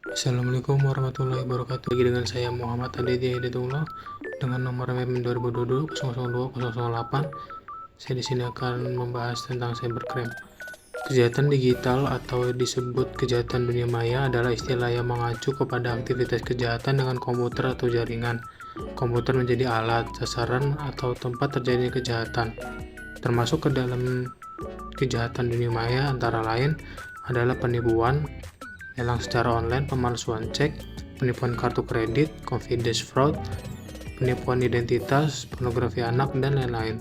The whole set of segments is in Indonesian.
Assalamualaikum warahmatullahi wabarakatuh. Lagi dengan saya Muhammad Aditya Hidayatullah dengan nomor NIM 2022-002008. Saya di sini akan membahas tentang cybercrime. Kejahatan digital atau disebut kejahatan dunia maya adalah istilah yang mengacu kepada aktivitas kejahatan dengan komputer atau jaringan. Komputer menjadi alat, sasaran, atau tempat terjadinya kejahatan. Termasuk ke dalam kejahatan dunia maya antara lain adalah penipuan, lelang secara online, pemalsuan cek, penipuan kartu kredit, confidence fraud, penipuan identitas, pornografi anak, dan lain-lain.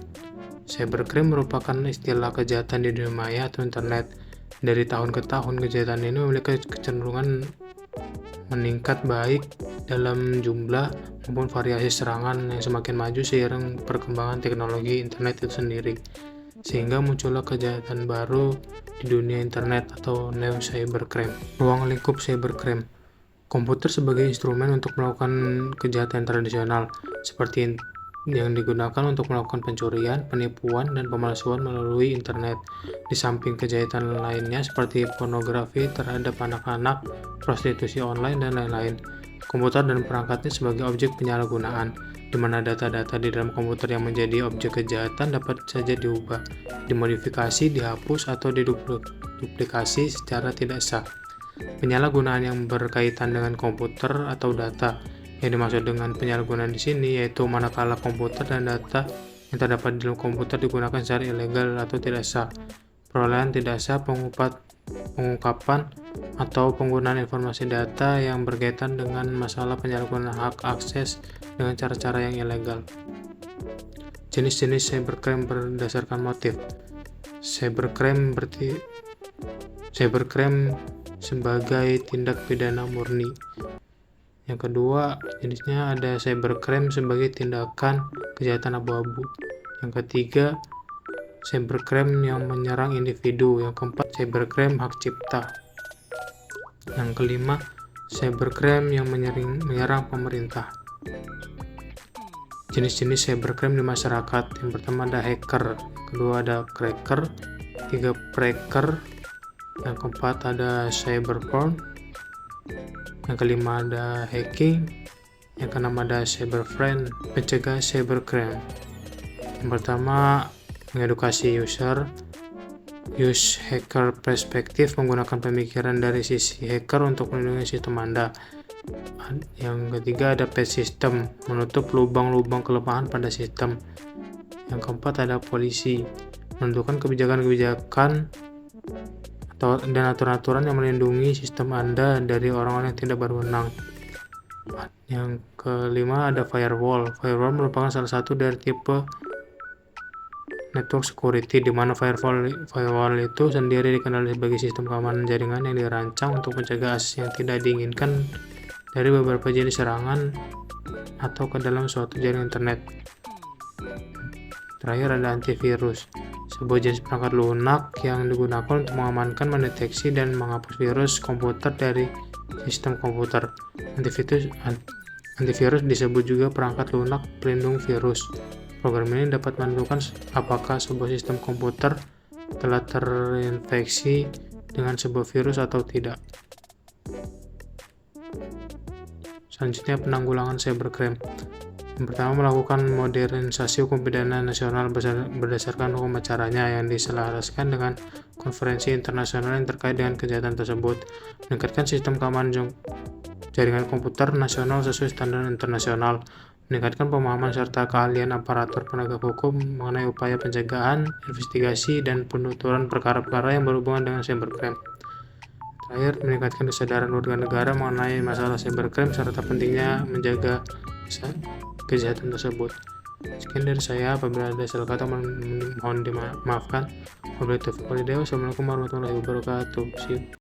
Cybercrime merupakan istilah kejahatan di dunia maya atau internet. Dari tahun ke tahun, kejahatan ini memiliki kecenderungan meningkat baik dalam jumlah maupun variasi serangan yang semakin maju seiring perkembangan teknologi internet itu sendiri. Sehingga muncullah kejahatan baru di dunia internet atau neo cybercrime. Ruang lingkup cybercrime. Komputer sebagai instrumen untuk melakukan kejahatan tradisional seperti yang digunakan untuk melakukan pencurian, penipuan, dan pemalsuan melalui internet. Di samping kejahatan lainnya seperti pornografi terhadap anak-anak, prostitusi online, dan lain-lain. Komputer dan perangkatnya sebagai objek penyalahgunaan, di mana data-data di dalam komputer yang menjadi objek kejahatan dapat saja diubah, dimodifikasi, dihapus, atau diduplikasi secara tidak sah. Penyalahgunaan yang berkaitan dengan komputer atau data. Yang dimaksud dengan penyalahgunaan di sini yaitu manakala komputer dan data yang terdapat di dalam komputer digunakan secara ilegal atau tidak sah, perolehan tidak sah, pengungkapan, atau penggunaan informasi data yang berkaitan dengan masalah penyalahgunaan hak akses dengan cara-cara yang ilegal. Jenis-jenis cybercrime berdasarkan motif. Cybercrime sebagai tindak pidana murni. Yang kedua, jenisnya ada cybercrime sebagai tindakan kejahatan abu-abu. Yang ketiga, cybercrime yang menyerang individu. Yang keempat, cybercrime hak cipta. Yang kelima, cybercrime yang menyerang pemerintah. Jenis-jenis cybercrime di masyarakat. Yang pertama ada hacker, kedua ada cracker, tiga pracker, yang keempat ada cyberporn, yang kelima ada hacking, yang keenam ada cyberfriend. Mencegah cybercrime. Yang pertama, mengedukasi user. Use hacker perspektif, menggunakan pemikiran dari sisi hacker untuk melindungi sistem Anda. Yang ketiga ada patch system, menutup lubang-lubang kelemahan pada sistem. Yang keempat ada polisi, menentukan kebijakan-kebijakan dan aturan-aturan yang melindungi sistem Anda dari orang-orang yang tidak berwenang. Yang kelima ada firewall. Firewall merupakan salah satu dari tipe network security, di mana firewall itu sendiri dikenal sebagai sistem keamanan jaringan yang dirancang untuk mencegah akses yang tidak diinginkan dari beberapa jenis serangan atau ke dalam suatu jaringan internet. Terakhir ada antivirus, sebuah jenis perangkat lunak yang digunakan untuk mengamankan, mendeteksi, dan menghapus virus komputer dari sistem komputer. Antivirus disebut juga perangkat lunak pelindung virus. Program ini dapat menentukan apakah sebuah sistem komputer telah terinfeksi dengan sebuah virus atau tidak. Selanjutnya, penanggulangan cybercrime. Yang pertama, melakukan modernisasi hukum pidana nasional berdasarkan hukum acaranya yang diselaraskan dengan konferensi internasional yang terkait dengan kejahatan tersebut. Meningkatkan sistem keamanan jaringan komputer nasional sesuai standar internasional. Meningkatkan pemahaman serta keahlian aparatur penegak hukum mengenai upaya pencegahan, investigasi, dan penuturan perkara-perkara yang berhubungan dengan cybercrime. Terakhir, meningkatkan kesadaran warga negara mengenai masalah cybercrime serta pentingnya menjaga kejahatan tersebut. Sekian dari saya, apabila ada salah kata mohon dimaafkan. Wabillahi taufiq wal hidayah. Wassalamualaikum warahmatullahi wabarakatuh.